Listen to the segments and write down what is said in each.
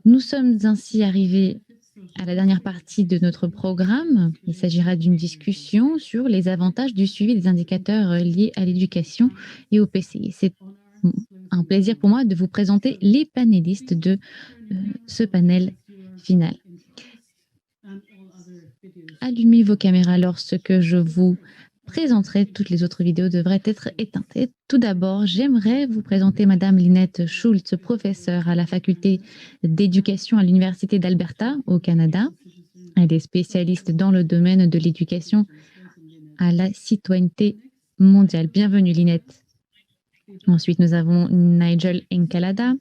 Nous sommes ainsi arrivés à la dernière partie de notre programme. Il s'agira d'une discussion sur les avantages du suivi des indicateurs liés à l'éducation et au PCI. C'est un plaisir pour moi de vous présenter les panélistes de ce panel final. Allumez vos caméras lorsque je vous présenterai. Toutes les autres vidéos devraient être éteintes. Et tout d'abord, j'aimerais vous présenter Madame Lynette Schultz, professeure à la faculté d'éducation à l'Université d'Alberta au Canada. Elle est spécialiste dans le domaine de l'éducation à la citoyenneté mondiale. Bienvenue Lynette. Ensuite, nous avons Nigel Encalada.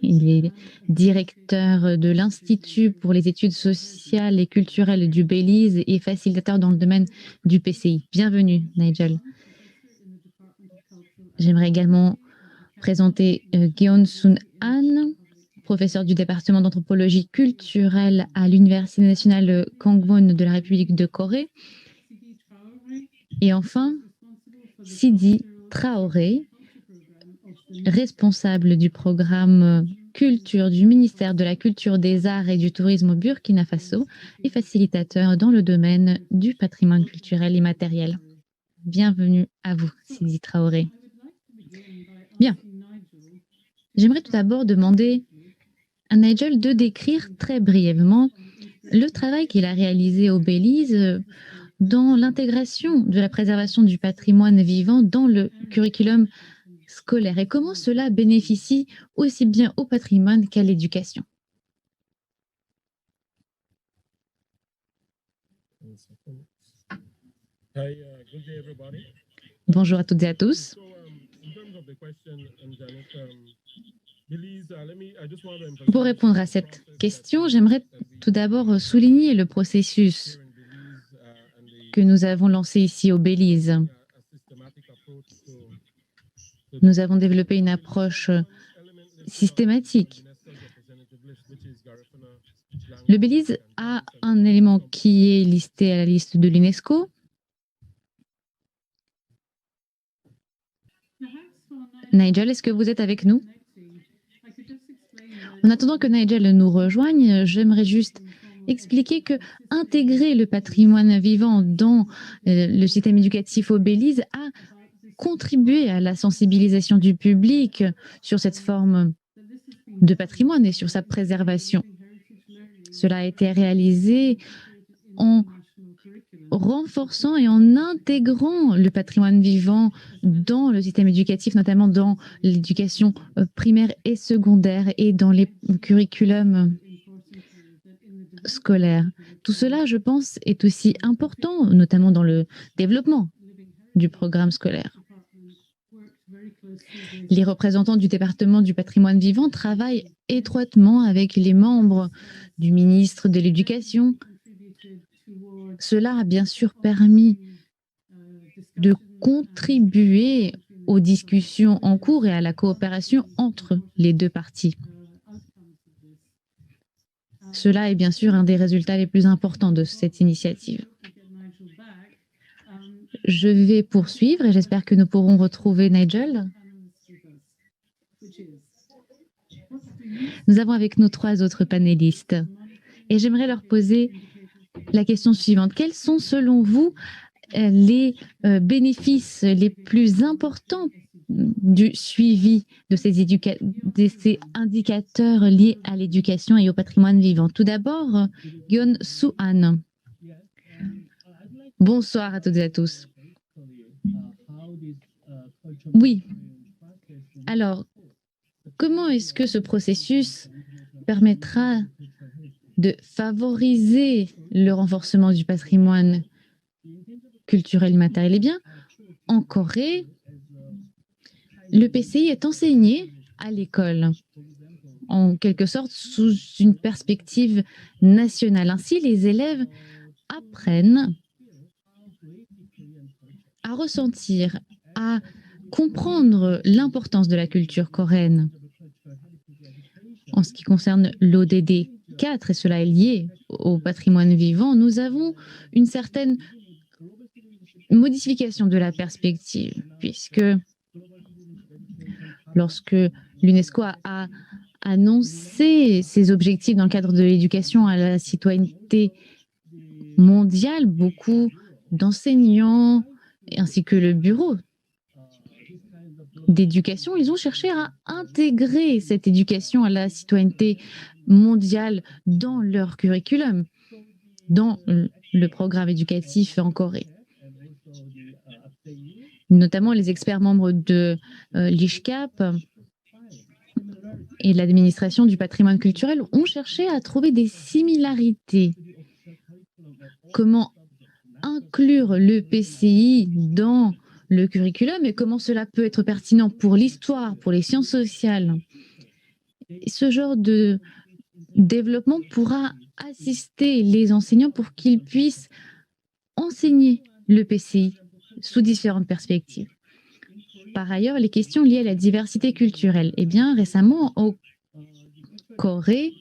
Il est directeur de l'Institut pour les études sociales et culturelles du Belize et facilitateur dans le domaine du PCI. Bienvenue, Nigel. J'aimerais également présenter Gyeon Sun Han, professeur du département d'anthropologie culturelle à l'Université nationale Kangwon de la République de Corée. Et enfin, Sidi Traoré, responsable du programme culture du ministère de la Culture, des Arts et du Tourisme au Burkina Faso et facilitateur dans le domaine du patrimoine culturel immatériel. Bienvenue à vous, Sidi Traoré. Bien. J'aimerais tout d'abord demander à Nigel de décrire très brièvement le travail qu'il a réalisé au Belize dans l'intégration de la préservation du patrimoine vivant dans le curriculum scolaire et comment cela bénéficie aussi bien au patrimoine qu'à l'éducation. Bonjour à toutes et à tous. Pour répondre à cette question, j'aimerais tout d'abord souligner le processus que nous avons lancé ici au Belize. Nous avons développé une approche systématique. Le Belize a un élément qui est listé à la liste de l'UNESCO. Nigel, est-ce que vous êtes avec nous? En attendant que Nigel nous rejoigne, j'aimerais juste expliquer que intégrer le patrimoine vivant dans le système éducatif au Belize a contribué à la sensibilisation du public sur cette forme de patrimoine et sur sa préservation. Cela a été réalisé en renforçant et en intégrant le patrimoine vivant dans le système éducatif, notamment dans l'éducation primaire et secondaire et dans les curriculums scolaires. Tout cela, je pense, est aussi important, notamment dans le développement du programme scolaire. Les représentants du département du patrimoine vivant travaillent étroitement avec les membres du ministre de l'Éducation. Cela a bien sûr permis de contribuer aux discussions en cours et à la coopération entre les deux parties. Cela est bien sûr un des résultats les plus importants de cette initiative. Je vais poursuivre et j'espère que nous pourrons retrouver Nigel. Nous avons avec nous 3 autres panélistes et j'aimerais leur poser la question suivante. Quels sont selon vous les bénéfices les plus importants du suivi de ces indicateurs liés à l'éducation et au patrimoine vivant? Tout d'abord, Gyeon Soo-han. Bonsoir à toutes et à tous. Oui. Alors, comment est-ce que ce processus permettra de favoriser le renforcement du patrimoine culturel immatériel? Eh bien, en Corée, le PCI est enseigné à l'école, en quelque sorte sous une perspective nationale. Ainsi, les élèves apprennent à ressentir, à comprendre l'importance de la culture coréenne. En ce qui concerne l'ODD 4, et cela est lié au patrimoine vivant, nous avons une certaine modification de la perspective, puisque lorsque l'UNESCO a annoncé ses objectifs dans le cadre de l'éducation à la citoyenneté mondiale. Beaucoup d'enseignants ainsi que le bureau d'éducation, ils ont cherché à intégrer cette éducation à la citoyenneté mondiale dans leur curriculum, dans le programme éducatif en Corée. Notamment les experts membres de l'ISHCAP et l'administration du patrimoine culturel ont cherché à trouver des similarités. Comment inclure le PCI dans le curriculum et comment cela peut être pertinent pour l'histoire, pour les sciences sociales. Ce genre de développement pourra assister les enseignants pour qu'ils puissent enseigner le PCI sous différentes perspectives. Par ailleurs, les questions liées à la diversité culturelle. Eh bien, récemment, au Corée,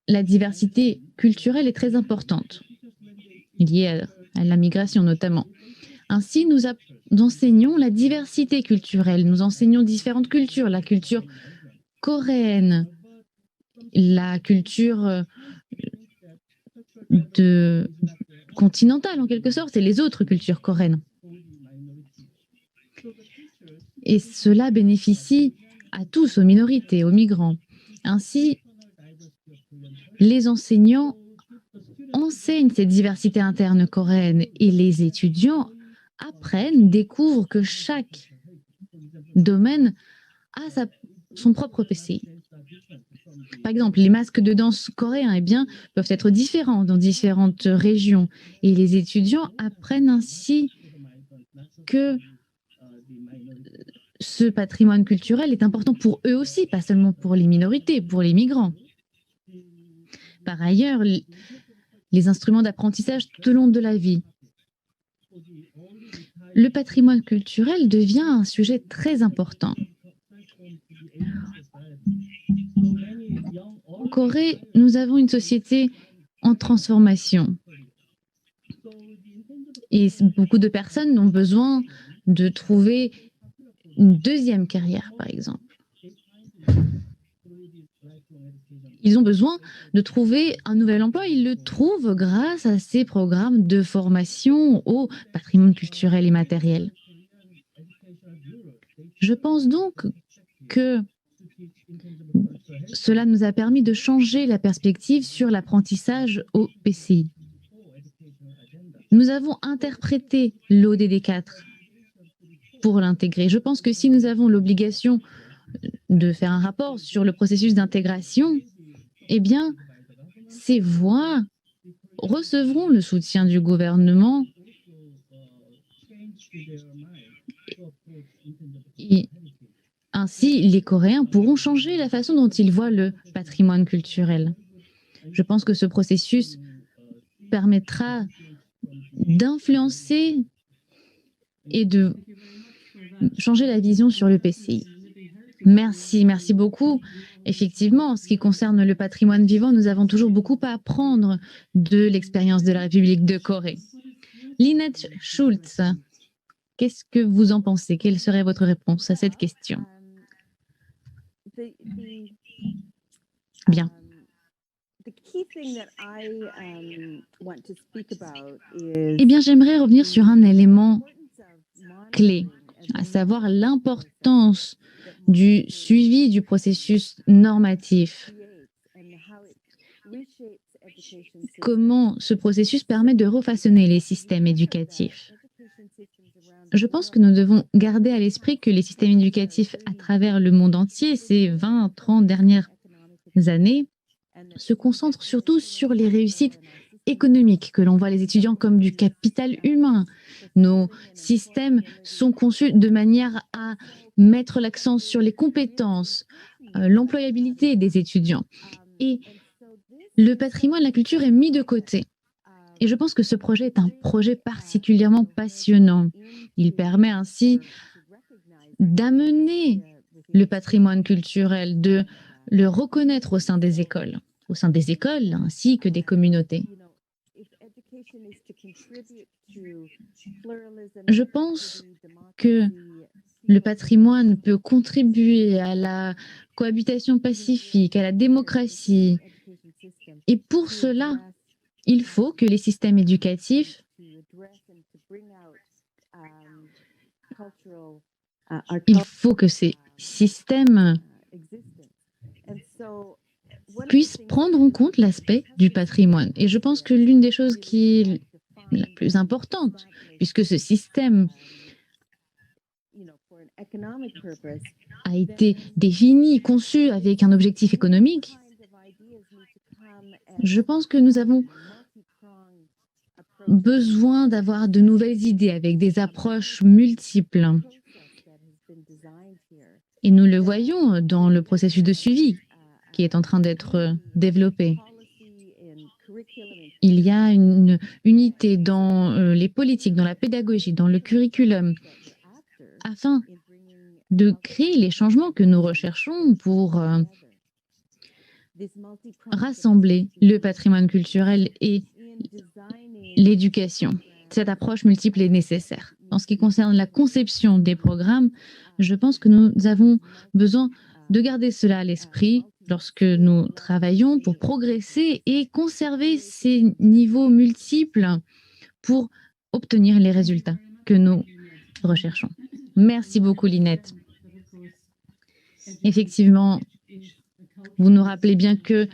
la diversité culturelle est très importante, liée à la migration notamment. Ainsi, nous enseignons la diversité culturelle, nous enseignons différentes cultures, la culture coréenne, la culture continentale en quelque sorte, et les autres cultures coréennes. Et cela bénéficie à tous, aux minorités, aux migrants. Ainsi, les enseignants enseignent cette diversité interne coréenne et les étudiants apprennent, découvrent que chaque domaine a son propre PCI. Par exemple, les masques de danse coréens peuvent être différents dans différentes régions et les étudiants apprennent ainsi que ce patrimoine culturel est important pour eux aussi, pas seulement pour les minorités, pour les migrants. Par ailleurs, les instruments d'apprentissage tout au long de la vie. Le patrimoine culturel devient un sujet très important. En Corée, nous avons une société en transformation. Et beaucoup de personnes ont besoin de trouver une deuxième carrière, par exemple. Ils ont besoin de trouver un nouvel emploi. Ils le trouvent grâce à ces programmes de formation au patrimoine culturel et matériel. Je pense donc que cela nous a permis de changer la perspective sur l'apprentissage au PCI. Nous avons interprété l'ODD 4 pour l'intégrer. Je pense que si nous avons l'obligation de faire un rapport sur le processus d'intégration, eh bien, ces voix recevront le soutien du gouvernement et ainsi les Coréens pourront changer la façon dont ils voient le patrimoine culturel. Je pense que ce processus permettra d'influencer et de changer la vision sur le PCI. Merci beaucoup. Effectivement, en ce qui concerne le patrimoine vivant, nous avons toujours beaucoup à apprendre de l'expérience de la République de Corée. Lynette Schultz, qu'est-ce que vous en pensez? Quelle serait votre réponse à cette question? Bien. Eh bien, j'aimerais revenir sur un élément clé, à savoir l'importance du suivi du processus normatif. Comment ce processus permet de refaçonner les systèmes éducatifs. Je pense que nous devons garder à l'esprit que les systèmes éducatifs à travers le monde entier, ces 20-30 dernières années, se concentrent surtout sur les réussites économiques, que l'on voit les étudiants comme du capital humain. Nos systèmes sont conçus de manière à mettre l'accent sur les compétences, l'employabilité des étudiants. Et le patrimoine, la culture est mis de côté. Et je pense que ce projet est un projet particulièrement passionnant. Il permet ainsi d'amener le patrimoine culturel, de le reconnaître au sein des écoles ainsi que des communautés. Je pense que Le patrimoine peut contribuer à la cohabitation pacifique, à la démocratie. Et pour cela, il faut que les systèmes éducatifs, il faut que ces systèmes puissent prendre en compte l'aspect du patrimoine. Et je pense que l'une des choses qui est la plus importante, puisque ce système a été défini, conçu avec un objectif économique, je pense que nous avons besoin d'avoir de nouvelles idées avec des approches multiples. Et nous le voyons dans le processus de suivi qui est en train d'être développé. Il y a une unité dans les politiques, dans la pédagogie, dans le curriculum, afin de créer les changements que nous recherchons pour rassembler le patrimoine culturel et l'éducation. Cette approche multiple est nécessaire. En ce qui concerne la conception des programmes, je pense que nous avons besoin de garder cela à l'esprit lorsque nous travaillons pour progresser et conserver ces niveaux multiples pour obtenir les résultats que nous recherchons. Merci beaucoup, Linette. Effectivement, vous nous rappelez bien que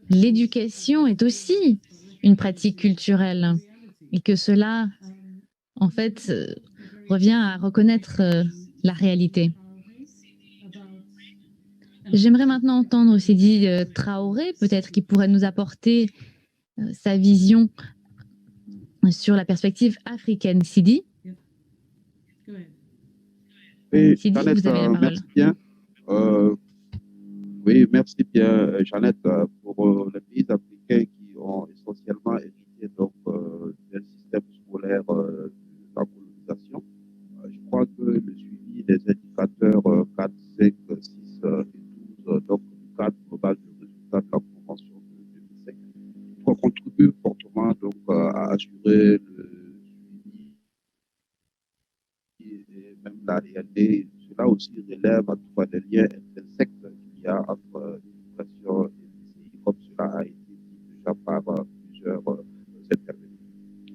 l'éducation est aussi une pratique culturelle et que cela, en fait, revient à reconnaître la réalité. J'aimerais maintenant entendre Sidi Traoré, peut-être qu'il pourrait nous apporter sa vision sur la perspective africaine. Sidi? Oui, Sidi, Jeannette, vous avez la parole. merci bien. Oui, merci bien, Jeannette, pour les pays africains qui ont essentiellement hérité donc, d'un système scolaire de la colonisation. Je crois que le suivi des indicateurs 4, 5, 6 et 12, donc du cadre global de résultats de la Convention de 2005, contribue fortement donc, à assurer le suivi et même la réalité. Cela aussi relève à tout fois des liens intrinsèques qu'il y a entre l'éducation et les pays, comme cela a été dit déjà par plusieurs intervenants.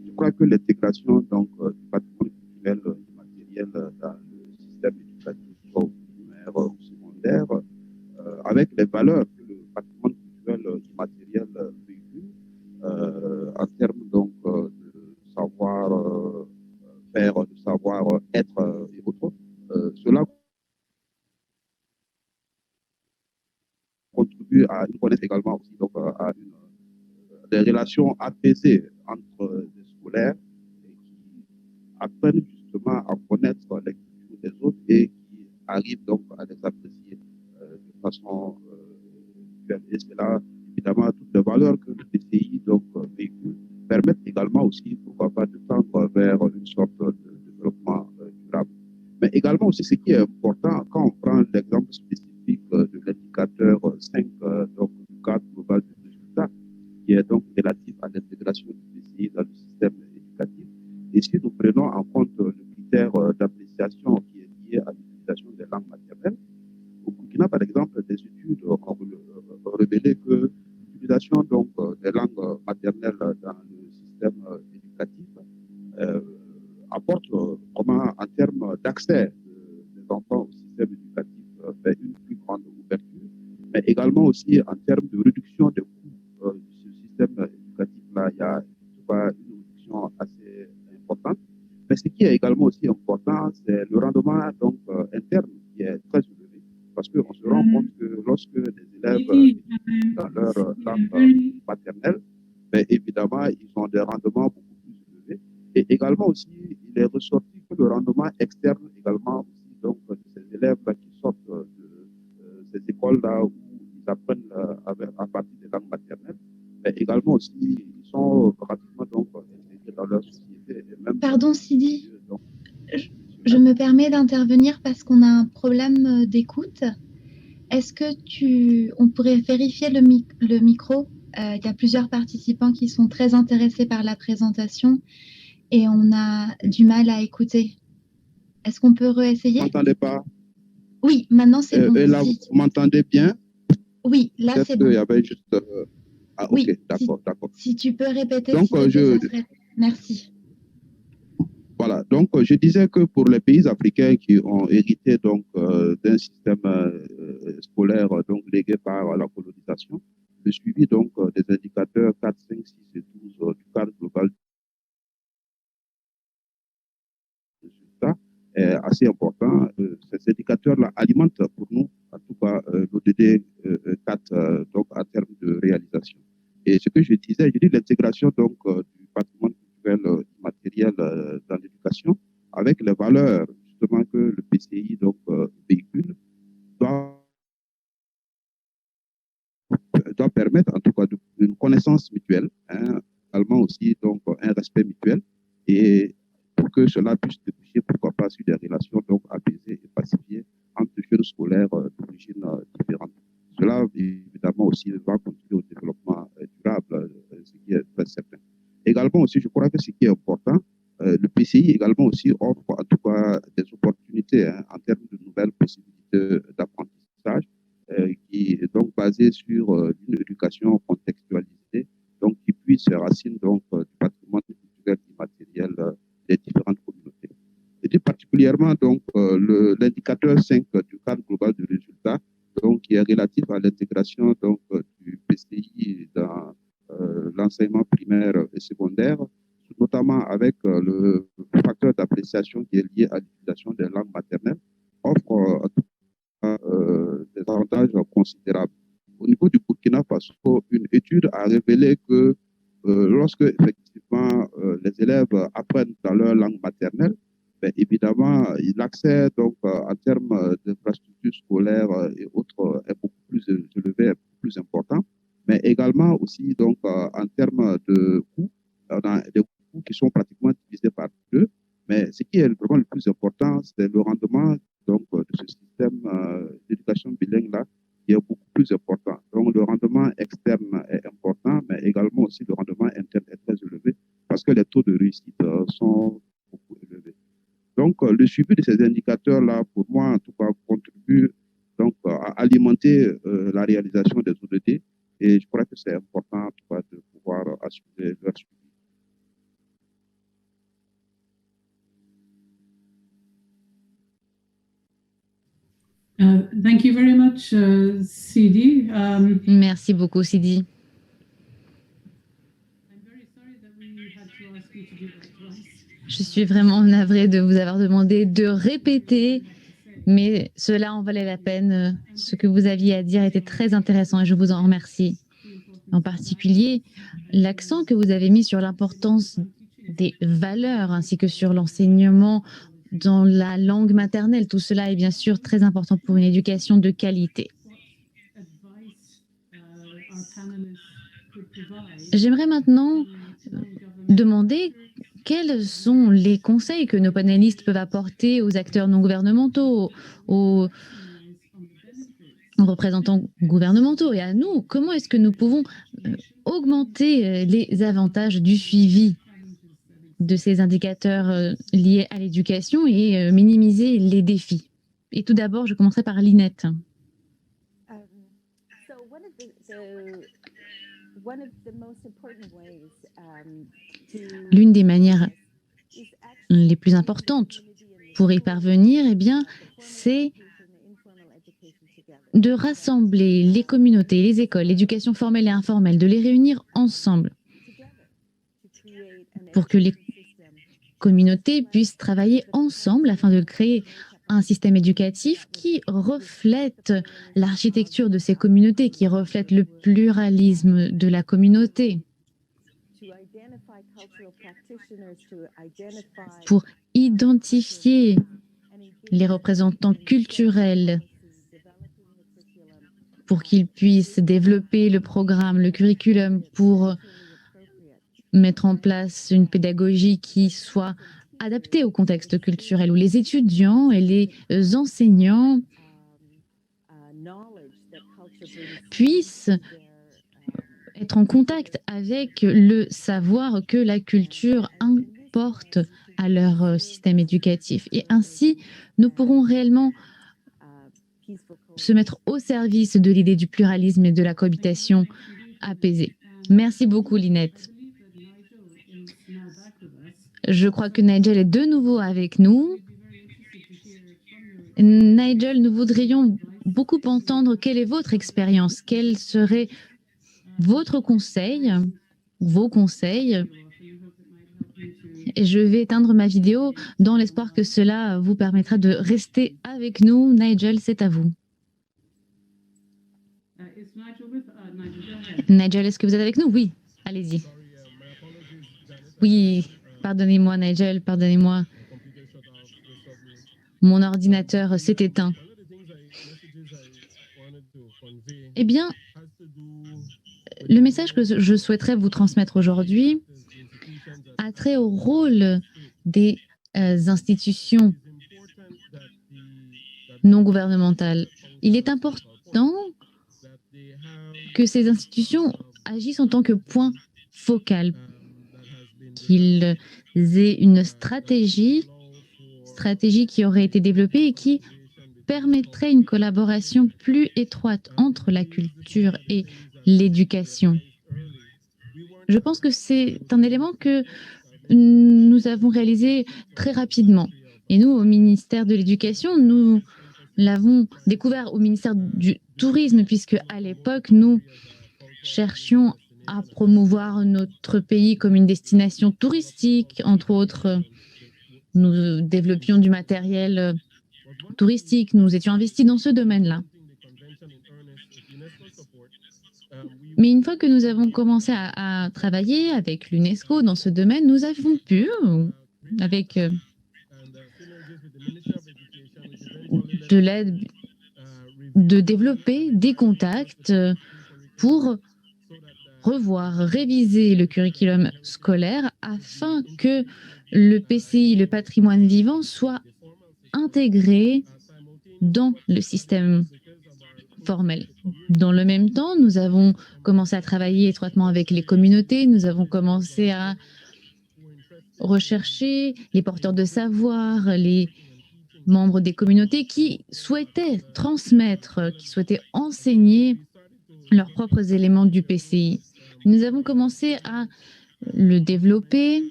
Je crois que l'intégration donc du patrimoine culturel immatériel dans le système éducatif au primaire ou secondaire, avec les valeurs que le patrimoine culturel immatériel véhicule, en termes donc de savoir faire, de savoir être et autres, cela contribue à une connaissance également aussi donc à des relations apaisées entre les scolaires et qui apprennent justement à connaître les cultures des autres et qui arrivent donc à les apprécier de façon mutuelle. Et c'est là, évidemment, toutes les valeurs que le PCI donc, véhicule permettent également aussi, pourquoi pas, de tendre vers une sorte de développement durable. Mais également aussi, ce qui est important, quand on prend l'exemple spécifique de l'indicateur 5 donc, du cadre global de résultats, qui est donc relatif à l'intégration du PCI dans le système éducatif. Et si nous prenons en compte le critère d'appréciation qui est lié à l'utilisation des langues maternelles, au Burkina, par exemple, des études ont révélé que l'utilisation donc, des langues maternelles dans le système éducatif apporte en termes d'accès des enfants au système éducatif une plus grande ouverture, mais également aussi en termes de réduction des coûts de ce système éducatif-là. Il y a une réduction assez importante. Mais ce qui est également aussi important, c'est le rendement donc, interne qui est très élevé. Parce qu'on se rend compte que lorsque les élèves étudient dans leur langue maternelle, ben, évidemment, ils ont des rendements beaucoup plus élevés. Et également aussi, il est ressorti que le rendement externe également aussi, donc, de ces élèves-là qui sortent de ces écoles-là où ils apprennent à partir des langues maternelles, mais également aussi, ils sont pratiquement donc intégrés dans leur société. Et même Pardon, Sidi, je me permets d'intervenir parce qu'on a un problème d'écoute. Est-ce que on pourrait vérifier le micro? Il y a plusieurs participants qui sont très intéressés par la présentation et on a du mal à écouter. Est-ce qu'on peut Vous réessayer? m'entendez pas? Oui, maintenant c'est bon. Et là, Si- vous m'entendez bien? Oui, là Peut-être c'est qu'il bon. y avait juste... Ah, ok, Oui, d'accord, d'accord. si tu peux répéter, Donc, s'il te plaît, ça serait... Merci. voilà. Donc, je disais que pour les pays africains qui ont hérité donc d'un système scolaire donc légué par la colonisation, le suivi donc des indicateurs 4, 5, 6 et 12 du cadre global de résultats est assez important. Ces indicateurs-là alimentent pour nous, en tout cas, l'ODD 4 donc en termes de réalisation. Et ce que je disais, je dis l'intégration donc du patrimoine culturel immatériel dans l'éducation avec les valeurs justement que le PCI donc véhicule doit permettre en tout cas une connaissance mutuelle, hein, également aussi donc un respect mutuel et pour que cela puisse déboucher pourquoi pas sur des relations donc apaisées et pacifiées entre jeunes scolaires d'origine différente. Cela évidemment aussi va contribuer au développement durable, ce qui est très certain. Également aussi, je crois que ce qui est important, le PCI également aussi offre en tout cas des opportunités hein, en termes de nouvelles possibilités d'apprentissage qui est donc basée sur une éducation contextualisée, donc qui puise ses racines donc du patrimoine culturel immatériel des différentes communautés. Et particulièrement donc l'indicateur 5 du cadre global de résultats, donc qui est relatif à l'intégration donc du PCI dans l'enseignement primaire et secondaire, notamment avec le facteur d'appréciation qui est lié à l'utilisation des langues maternelles, offre des avantages considérables. Au niveau du Burkina Faso, une étude a révélé que lorsque effectivement les élèves apprennent dans leur langue maternelle, ben, évidemment, l'accès donc en termes d'infrastructures scolaires et autres est beaucoup plus élevé, est beaucoup plus important, mais également aussi donc en termes de coûts, on a des coûts qui sont pratiquement divisés par deux. Mais ce qui est vraiment le plus important, c'est le rendement donc, de ce système d'éducation bilingue-là qui est beaucoup plus important. Donc, le rendement externe est important, mais également aussi le rendement interne est très élevé parce que les taux de réussite sont beaucoup élevés. Donc, le suivi de ces indicateurs-là, pour moi, en tout cas, contribue donc, à alimenter la réalisation des ODD et je crois que c'est important en tout cas, de pouvoir assurer leur suivi. Thank you very much, Sidi. Merci beaucoup, Sidi. Je suis vraiment navrée de vous avoir demandé de répéter, mais cela en valait la peine. Ce que vous aviez à dire était très intéressant et je vous en remercie. En particulier, l'accent que vous avez mis sur l'importance des valeurs ainsi que sur l'enseignement dans la langue maternelle. Tout cela est bien sûr très important pour une éducation de qualité. J'aimerais maintenant demander quels sont les conseils que nos panélistes peuvent apporter aux acteurs non gouvernementaux, aux représentants gouvernementaux et à nous. Comment est-ce que nous pouvons augmenter les avantages du suivi de ces indicateurs liés à l'éducation et minimiser les défis? Et tout d'abord, je commencerai par Linette. L'une des manières les plus importantes pour y parvenir, eh bien, c'est de rassembler les communautés, les écoles, l'éducation formelle et informelle, de les réunir ensemble pour que les communautés puissent travailler ensemble afin de créer un système éducatif qui reflète l'architecture de ces communautés, qui reflète le pluralisme de la communauté. Pour identifier les représentants culturels, pour qu'ils puissent développer le programme, le curriculum, pour mettre en place une pédagogie qui soit adaptée au contexte culturel, où les étudiants et les enseignants puissent être en contact avec le savoir que la culture apportent à leur système éducatif. Et ainsi, nous pourrons réellement se mettre au service de l'idée du pluralisme et de la cohabitation apaisée. Merci beaucoup, Lynette. Je crois que Nigel est de nouveau avec nous. Nigel, nous voudrions beaucoup entendre quelle est votre expérience, quel serait votre conseil, vos conseils. Et je vais éteindre ma vidéo dans l'espoir que cela vous permettra de rester avec nous. Nigel, c'est à vous. Nigel, est-ce que vous êtes avec nous? Oui, allez-y. Oui, pardonnez-moi, Nigel, pardonnez-moi. Mon ordinateur s'est éteint. Eh bien, le message que je souhaiterais vous transmettre aujourd'hui a trait au rôle des institutions non gouvernementales. Il est important que ces institutions agissent en tant que point focal, qu'ils aient une stratégie qui aurait été développée et qui permettrait une collaboration plus étroite entre la culture et l'éducation. Je pense que c'est un élément que nous avons réalisé très rapidement. Et nous, au ministère de l'Éducation, nous l'avons découvert au ministère du Tourisme, puisque à l'époque, nous cherchions à promouvoir notre pays comme une destination touristique, entre autres. Nous développions du matériel touristique, nous étions investis dans ce domaine-là. Mais une fois que nous avons commencé à travailler avec l'UNESCO dans ce domaine, nous avons pu, avec de l'aide, de développer des contacts pour revoir, réviser le curriculum scolaire afin que le PCI, le patrimoine vivant, soit intégré dans le système formel. Dans le même temps, nous avons commencé à travailler étroitement avec les communautés, nous avons commencé à rechercher les porteurs de savoir, les membres des communautés qui souhaitaient transmettre, qui souhaitaient enseigner leurs propres éléments du PCI. Nous avons commencé à le développer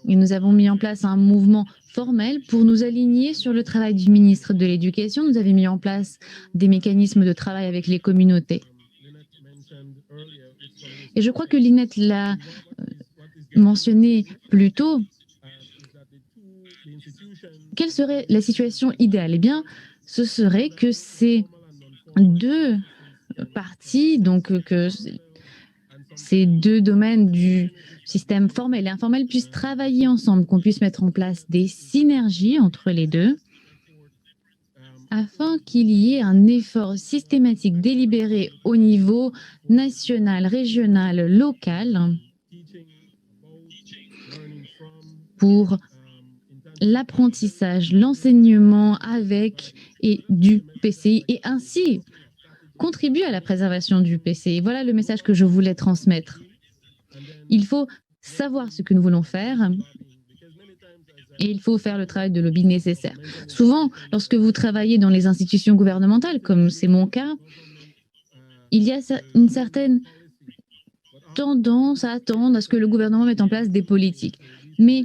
et nous avons mis en place un mouvement formel pour nous aligner sur le travail du ministre de l'Éducation. Nous avons mis en place des mécanismes de travail avec les communautés. Et je crois que Lynette l'a mentionné plus tôt. Quelle serait la situation idéale? Eh bien, ce serait que ces deux parties, donc que ces deux domaines du système formel et informel puissent travailler ensemble, qu'on puisse mettre en place des synergies entre les deux, afin qu'il y ait un effort systématique délibéré au niveau national, régional, local, pour l'apprentissage, l'enseignement avec et du PCI, et ainsi contribuer à la préservation du PCI. Voilà le message que je voulais transmettre. Il faut savoir ce que nous voulons faire et il faut faire le travail de lobby nécessaire. Souvent, lorsque vous travaillez dans les institutions gouvernementales, comme c'est mon cas, il y a une certaine tendance à attendre à ce que le gouvernement mette en place des politiques. Mais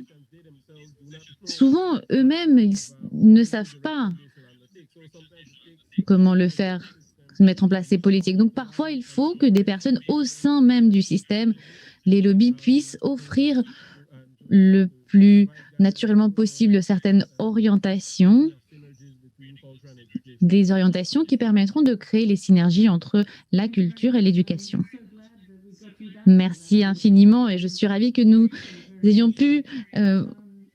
souvent, eux-mêmes, ils ne savent pas comment le faire, mettre en place ces politiques. Donc parfois, il faut que des personnes au sein même du système, les lobbies, puissent offrir le plus naturellement possible certaines orientations, des orientations qui permettront de créer les synergies entre la culture et l'éducation. Merci infiniment et je suis ravie que nous ayons pu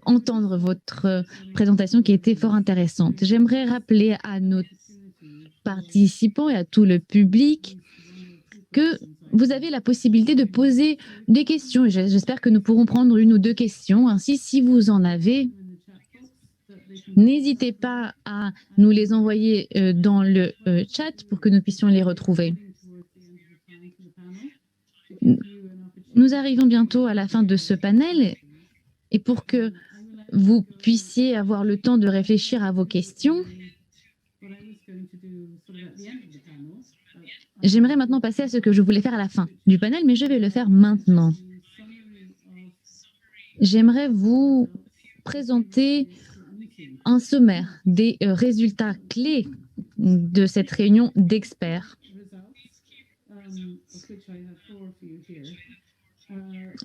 entendre votre présentation qui était fort intéressante. J'aimerais rappeler à nos participants et à tout le public que vous avez la possibilité de poser des questions. J'espère que nous pourrons prendre une ou deux questions. Ainsi, si vous en avez, n'hésitez pas à nous les envoyer dans le chat pour que nous puissions les retrouver. Nous arrivons bientôt à la fin de ce panel Et pour que vous puissiez avoir le temps de réfléchir à vos questions, j'aimerais maintenant passer à ce que je voulais faire à la fin du panel, mais je vais le faire maintenant. J'aimerais vous présenter un sommaire des résultats clés de cette réunion d'experts.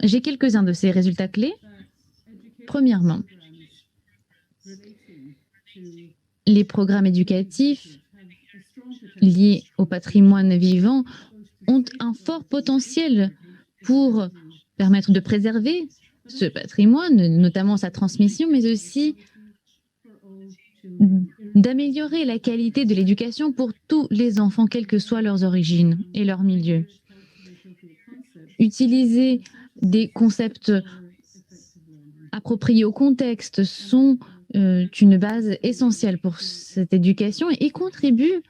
J'ai quelques-uns de ces résultats clés. Premièrement, les programmes éducatifs liés au patrimoine vivant ont un fort potentiel pour permettre de préserver ce patrimoine, notamment sa transmission, mais aussi d'améliorer la qualité de l'éducation pour tous les enfants, quelles que soient leurs origines et leur milieu. Utiliser des concepts appropriés au contexte sont une base essentielle pour cette éducation et contribuent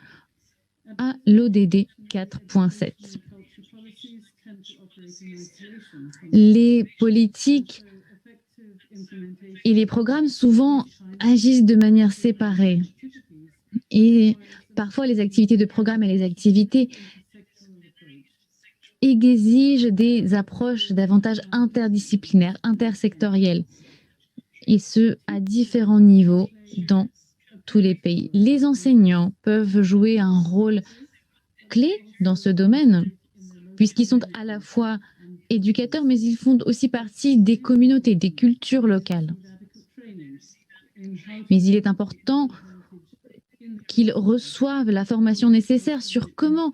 à l'ODD 4.7. Les politiques et les programmes souvent agissent de manière séparée. Et parfois, les activités de programme et les activités exigent des approches davantage interdisciplinaires, intersectorielles, et ce, à différents niveaux dans tous les pays. Les enseignants peuvent jouer un rôle clé dans ce domaine, puisqu'ils sont à la fois éducateurs, mais ils font aussi partie des communautés, des cultures locales. Mais il est important qu'ils reçoivent la formation nécessaire sur comment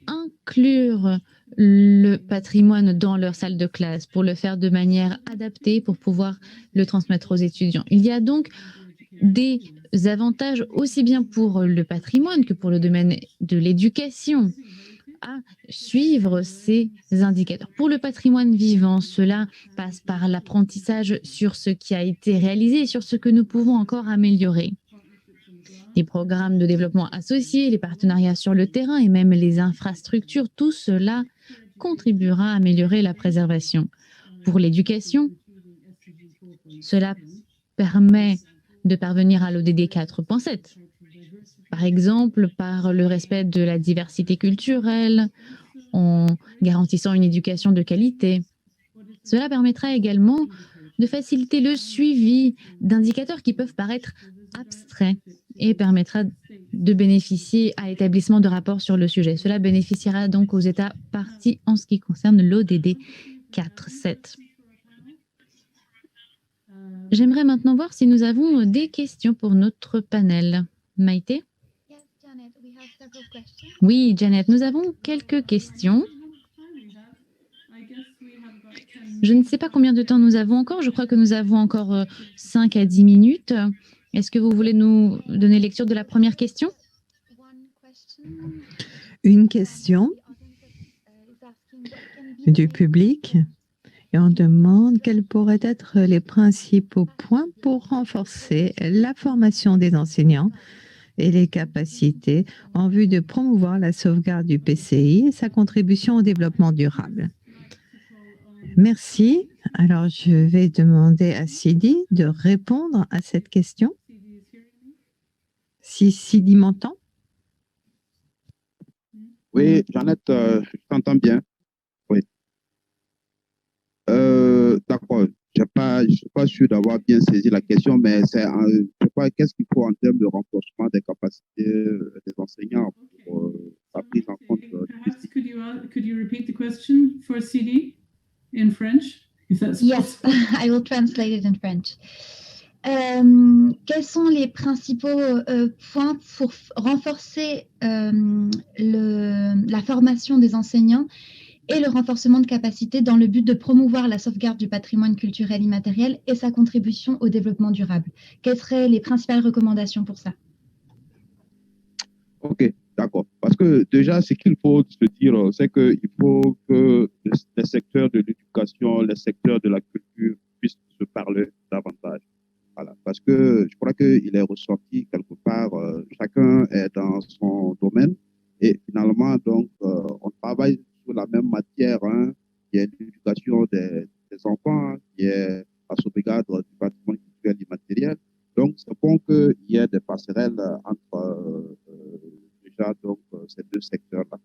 inclure le patrimoine dans leur salle de classe pour le faire de manière adaptée pour pouvoir le transmettre aux étudiants. Il y a donc des avantages aussi bien pour le patrimoine que pour le domaine de l'éducation à suivre ces indicateurs. Pour le patrimoine vivant, cela passe par l'apprentissage sur ce qui a été réalisé et sur ce que nous pouvons encore améliorer. Les programmes de développement associés, les partenariats sur le terrain et même les infrastructures, tout cela contribuera à améliorer la préservation. Pour l'éducation, cela permet de parvenir à l'ODD 4.7. Par exemple, par le respect de la diversité culturelle, en garantissant une éducation de qualité. Cela permettra également de faciliter le suivi d'indicateurs qui peuvent paraître abstraits et permettra de bénéficier à l'établissement de rapports sur le sujet. Cela bénéficiera donc aux États parties en ce qui concerne l'ODD 4.7. J'aimerais maintenant voir si nous avons des questions pour notre panel. Maïté? Oui, Janet, nous avons quelques questions. Je ne sais pas combien de temps nous avons encore. Je crois que nous avons encore 5 à 10 minutes. Est-ce que vous voulez nous donner lecture de la première question? Une question du public et on demande quels pourraient être les principaux points pour renforcer la formation des enseignants et les capacités en vue de promouvoir la sauvegarde du PCI et sa contribution au développement durable. Merci. Alors, je vais demander à Sidi de répondre à cette question. Si Sidi m'entend? Oui, Jeannette, je t'entends bien. Oui. D'accord. Je ne suis pas sûr d'avoir bien saisi la question, mais c'est, je sais pas, qu'est-ce qu'il faut en termes de renforcement des capacités des enseignants pour la prise en compte Perhaps could you repeat the question for CD in French? If that's Yes, I will translate it in French. Quels sont les principaux points pour renforcer la formation des enseignants et le renforcement de capacités dans le but de promouvoir la sauvegarde du patrimoine culturel immatériel et sa contribution au développement durable? Quelles seraient les principales recommandations pour ça? Ok, d'accord. Parce que déjà, ce qu'il faut se dire, c'est qu'il faut que les secteurs de l'éducation, les secteurs de la culture puissent se parler davantage. Voilà. Parce que je crois qu'il est ressorti quelque part, chacun est dans son domaine et finalement, donc, on travaille sur la même matière, hein, qui est l'éducation des enfants, qui est la sauvegarde du patrimoine culturel immatériel. Donc, c'est bon qu'il y ait des passerelles entre déjà donc, ces deux secteurs-là.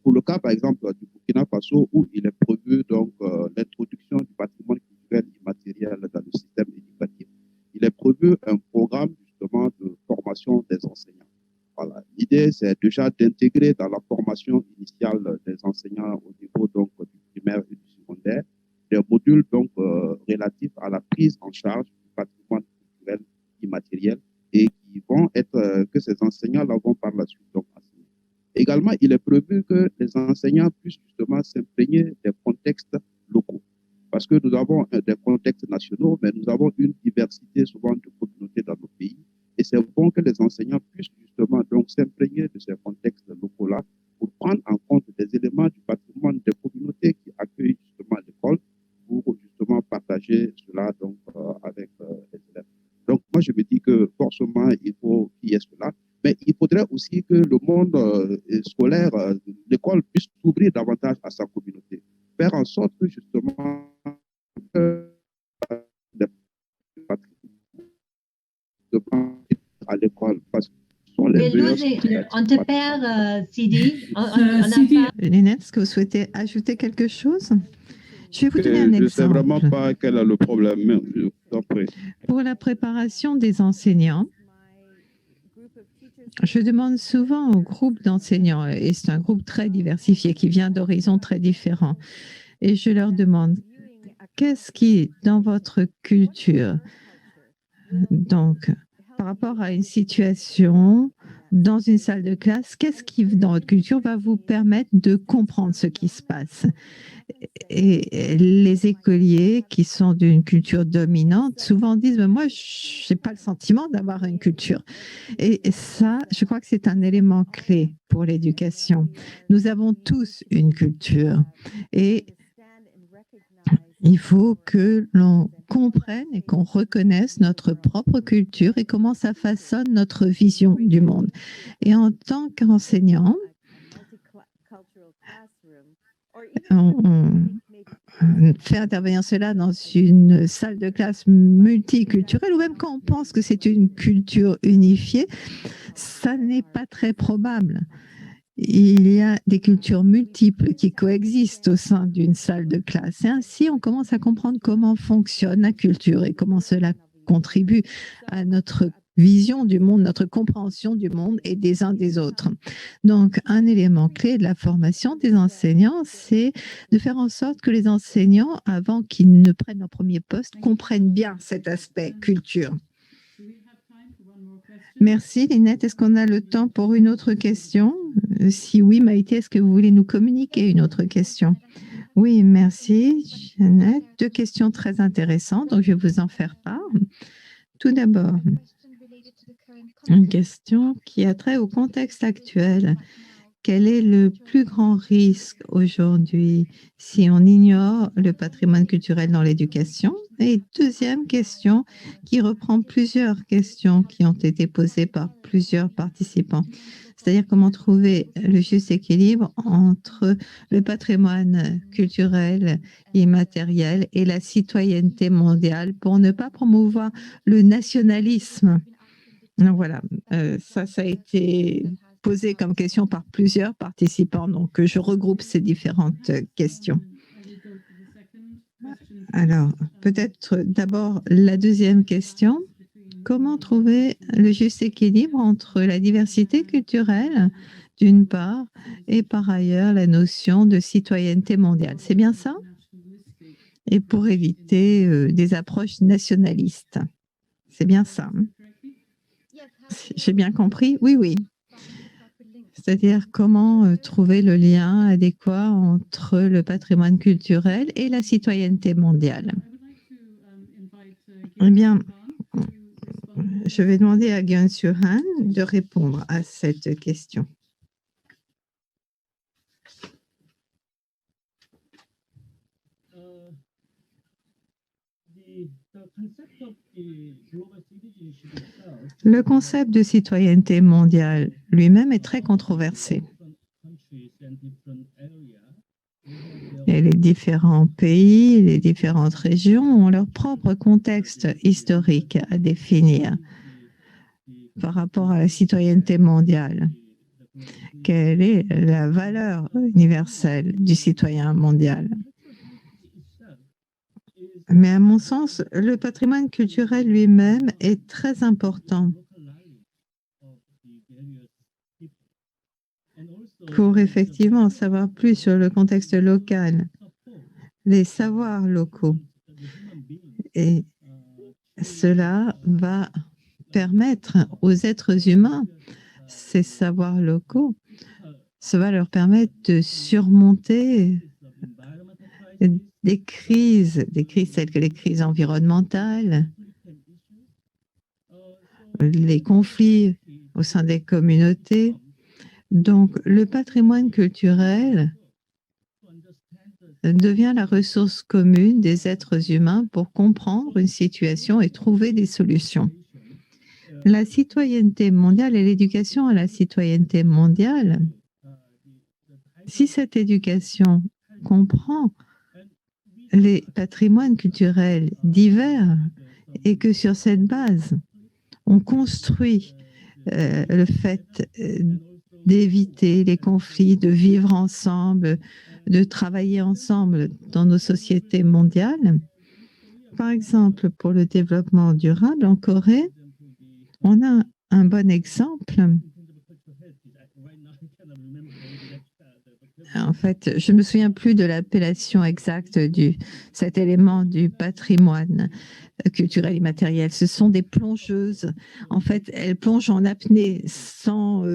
Pour le cas, par exemple, du Burkina Faso, où il est prévu donc l'introduction du patrimoine culturel immatériel dans le système éducatif, il est prévu un programme justement de formation des enseignants. Voilà. L'idée, c'est déjà d'intégrer dans la formation initiale des enseignants au niveau donc, du primaire et du secondaire des modules donc, relatifs à la prise en charge du patrimoine culturel immatériel et qui vont être, que ces enseignants-là vont par la suite donc, enseigner. Également, il est prévu que les enseignants puissent justement s'imprégner des contextes locaux. Parce que nous avons des contextes nationaux, mais nous avons une diversité souvent de communautés dans nos pays. Et c'est bon que les enseignants puissent justement donc s'imprégner de ces contextes locaux-là pour prendre en compte des éléments du patrimoine des communautés qui accueillent justement l'école pour justement partager cela donc, avec les élèves. Donc, moi, je me dis que forcément, il faut qu'il y ait cela. Mais il faudrait aussi que le monde scolaire, l'école puisse s'ouvrir davantage à sa communauté. Faire en sorte que justement, à l'école, parce que ce sont les meilleurs. On te perd, Sidi. Lynette, est-ce que vous souhaitez ajouter quelque chose? Je vais vous donner un exemple. Je ne sais vraiment pas quel est le problème. Pour la préparation des enseignants, je demande souvent au groupe d'enseignants, et c'est un groupe très diversifié qui vient d'horizons très différents, et je leur demande, qu'est-ce qui, dans votre culture, donc par rapport à une situation dans une salle de classe, qu'est-ce qui, dans votre culture, va vous permettre de comprendre ce qui se passe? Et les écoliers qui sont d'une culture dominante souvent disent, moi, je n'ai pas le sentiment d'avoir une culture. Et ça, je crois que c'est un élément clé pour l'éducation. Nous avons tous une culture et il faut que l'on comprenne et qu'on reconnaisse notre propre culture et comment ça façonne notre vision du monde. Et en tant qu'enseignant, on fait intervenir cela dans une salle de classe multiculturelle ou même quand on pense que c'est une culture unifiée, ça n'est pas très probable. Il y a des cultures multiples qui coexistent au sein d'une salle de classe. Et ainsi, on commence à comprendre comment fonctionne la culture et comment cela contribue à notre vision du monde, notre compréhension du monde et des uns des autres. Donc, un élément clé de la formation des enseignants, c'est de faire en sorte que les enseignants, avant qu'ils ne prennent leur premier poste, comprennent bien cet aspect culture. Merci, Lynette. Est-ce qu'on a le temps pour une autre question? Si oui, Maïté, est-ce que vous voulez nous communiquer une autre question? Oui, merci, Jeannette. Deux questions très intéressantes, donc je vais vous en faire part. Tout d'abord, une question qui a trait au contexte actuel. Quel est le plus grand risque aujourd'hui si on ignore le patrimoine culturel dans l'éducation? Et deuxième question qui reprend plusieurs questions qui ont été posées par plusieurs participants. C'est-à-dire comment trouver le juste équilibre entre le patrimoine culturel immatériel et la citoyenneté mondiale pour ne pas promouvoir le nationalisme. Donc voilà, ça a été posé comme question par plusieurs participants, donc je regroupe ces différentes questions. Alors, peut-être d'abord la deuxième question. Comment trouver le juste équilibre entre la diversité culturelle, d'une part, et par ailleurs la notion de citoyenneté mondiale? C'est bien ça? Et pour éviter des approches nationalistes. C'est bien ça. J'ai bien compris? Oui, oui. C'est-à-dire comment trouver le lien adéquat entre le patrimoine culturel et la citoyenneté mondiale. Eh bien, je vais demander à Gyun Soo Han de répondre à cette question. Le concept de citoyenneté mondiale lui-même est très controversé. Et les différents pays, les différentes régions ont leur propre contexte historique à définir par rapport à la citoyenneté mondiale. Quelle est la valeur universelle du citoyen mondial? Mais à mon sens, le patrimoine culturel lui-même est très important pour effectivement savoir plus sur le contexte local, les savoirs locaux. Et cela va permettre aux êtres humains, ces savoirs locaux, ça va leur permettre de surmonter des crises telles que les crises environnementales, les conflits au sein des communautés. Donc, le patrimoine culturel devient la ressource commune des êtres humains pour comprendre une situation et trouver des solutions. La citoyenneté mondiale et l'éducation à la citoyenneté mondiale, si cette éducation comprend les patrimoines culturels divers et que sur cette base, on construit le fait d'éviter les conflits, de vivre ensemble, de travailler ensemble dans nos sociétés mondiales. Par exemple, pour le développement durable en Corée, on a un bon exemple. En fait, je ne me souviens plus de l'appellation exacte de cet élément du patrimoine culturel immatériel. Ce sont des plongeuses. En fait, elles plongent en apnée sans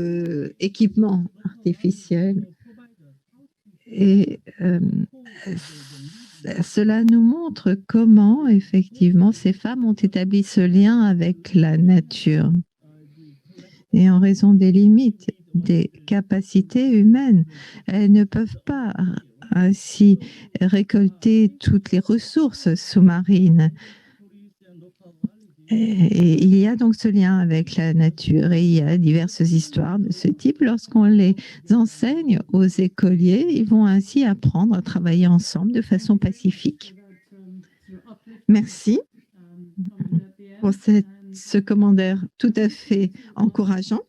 équipement artificiel. Et cela nous montre comment, effectivement, ces femmes ont établi ce lien avec la nature. Et en raison des limites des capacités humaines, elles ne peuvent pas ainsi récolter toutes les ressources sous-marines. Et il y a donc ce lien avec la nature et il y a diverses histoires de ce type. Lorsqu'on les enseigne aux écoliers, ils vont ainsi apprendre à travailler ensemble de façon pacifique. Merci pour ce commentaire tout à fait encourageant.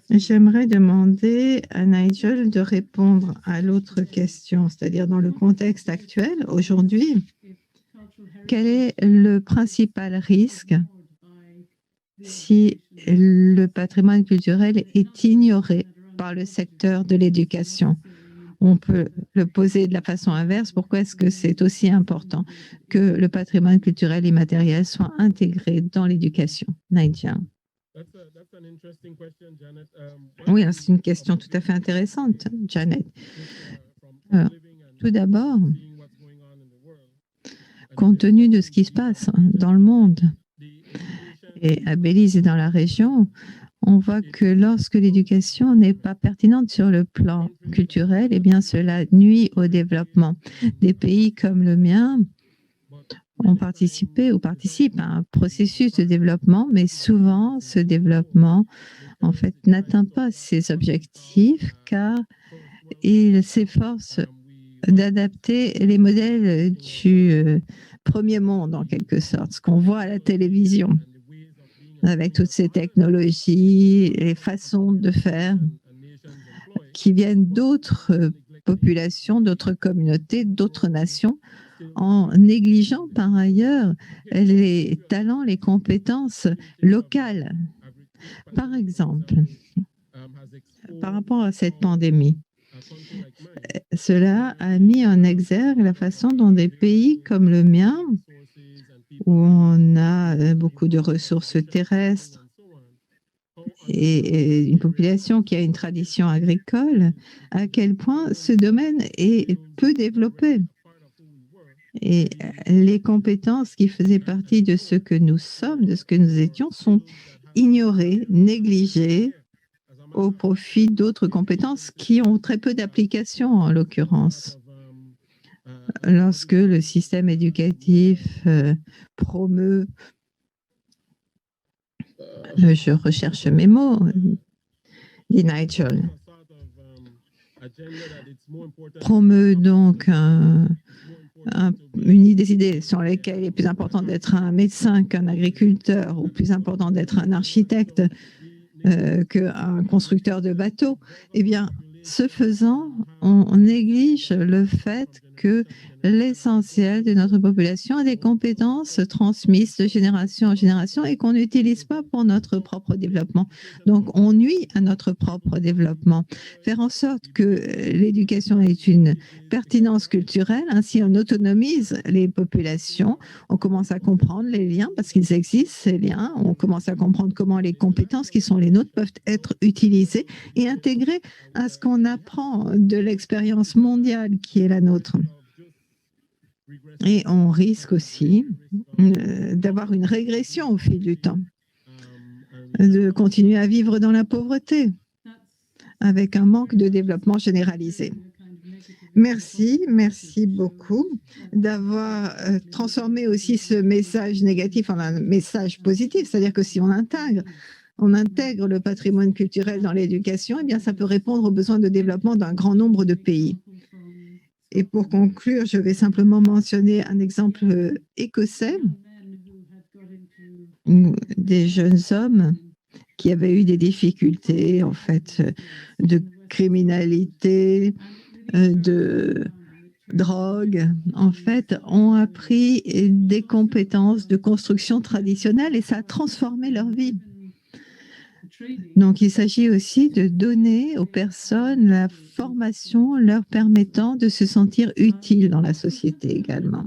J'aimerais demander à Nigel de répondre à l'autre question, c'est-à-dire dans le contexte actuel, aujourd'hui, quel est le principal risque si le patrimoine culturel est ignoré par le secteur de l'éducation? On peut le poser de la façon inverse. Pourquoi est-ce que c'est aussi important que le patrimoine culturel immatériel soit intégré dans l'éducation? Nigel. Oui, c'est une question tout à fait intéressante, Janet. Tout d'abord, compte tenu de ce qui se passe dans le monde et à Belize et dans la région, on voit que lorsque l'éducation n'est pas pertinente sur le plan culturel, eh bien cela nuit au développement. Des pays comme le mien ont participé ou participent à un processus de développement, mais souvent ce développement en fait n'atteint pas ses objectifs car il s'efforce d'adapter les modèles du premier monde en quelque sorte, ce qu'on voit à la télévision avec toutes ces technologies, les façons de faire qui viennent d'autres populations, d'autres communautés, d'autres nations, en négligeant par ailleurs les talents, les compétences locales. Par exemple, par rapport à cette pandémie, cela a mis en exergue la façon dont des pays comme le mien, où on a beaucoup de ressources terrestres et une population qui a une tradition agricole, à quel point ce domaine est peu développé. Et les compétences qui faisaient partie de ce que nous sommes, de ce que nous étions, sont ignorées, négligées au profit d'autres compétences qui ont très peu d'application en l'occurrence. Lorsque le système éducatif promeut, je recherche mes mots, dit Nigel. promeut donc des idées sur lesquelles il est plus important d'être un médecin qu'un agriculteur, ou plus important d'être un architecte qu'un constructeur de bateaux, eh bien, ce faisant, on néglige le fait que l'essentiel de notre population a des compétences transmises de génération en génération et qu'on n'utilise pas pour notre propre développement. Donc, on nuit à notre propre développement. Faire en sorte que l'éducation ait une pertinence culturelle, ainsi on autonomise les populations, on commence à comprendre les liens, parce qu'ils existent, ces liens, on commence à comprendre comment les compétences qui sont les nôtres peuvent être utilisées et intégrées à ce qu'on apprend de l'expérience mondiale qui est la nôtre. Et on risque aussi d'avoir une régression au fil du temps, de continuer à vivre dans la pauvreté, avec un manque de développement généralisé. Merci beaucoup d'avoir transformé aussi ce message négatif en un message positif, c'est-à-dire que si on intègre le patrimoine culturel dans l'éducation, eh bien, ça peut répondre aux besoins de développement d'un grand nombre de pays. Et pour conclure, je vais simplement mentionner un exemple écossais, où des jeunes hommes qui avaient eu des difficultés, en fait, de criminalité, de drogue, en fait, ont appris des compétences de construction traditionnelle et ça a transformé leur vie. Donc, il s'agit aussi de donner aux personnes la formation leur permettant de se sentir utiles dans la société également.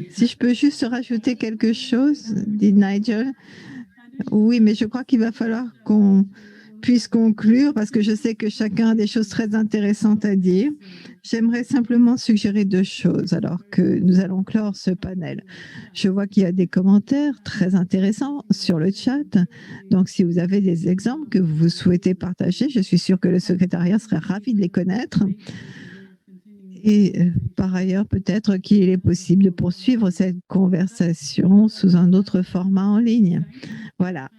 Si je peux juste rajouter quelque chose, dit Nigel. Oui, mais je crois qu'il va falloir qu'on puisse conclure parce que je sais que chacun a des choses très intéressantes à dire. J'aimerais simplement suggérer 2 choses alors que nous allons clore ce panel. Je vois qu'il y a des commentaires très intéressants sur le chat. Donc, si vous avez des exemples que vous souhaitez partager, je suis sûre que le secrétariat serait ravi de les connaître. Et par ailleurs, peut-être qu'il est possible de poursuivre cette conversation sous un autre format en ligne. Voilà,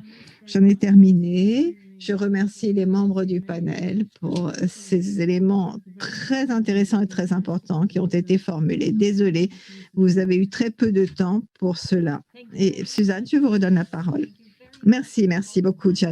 j'en ai terminé. Je remercie les membres du panel pour ces éléments très intéressants et très importants qui ont été formulés. Désolée, vous avez eu très peu de temps pour cela. Et Suzanne, je vous redonne la parole. Merci beaucoup, Jane.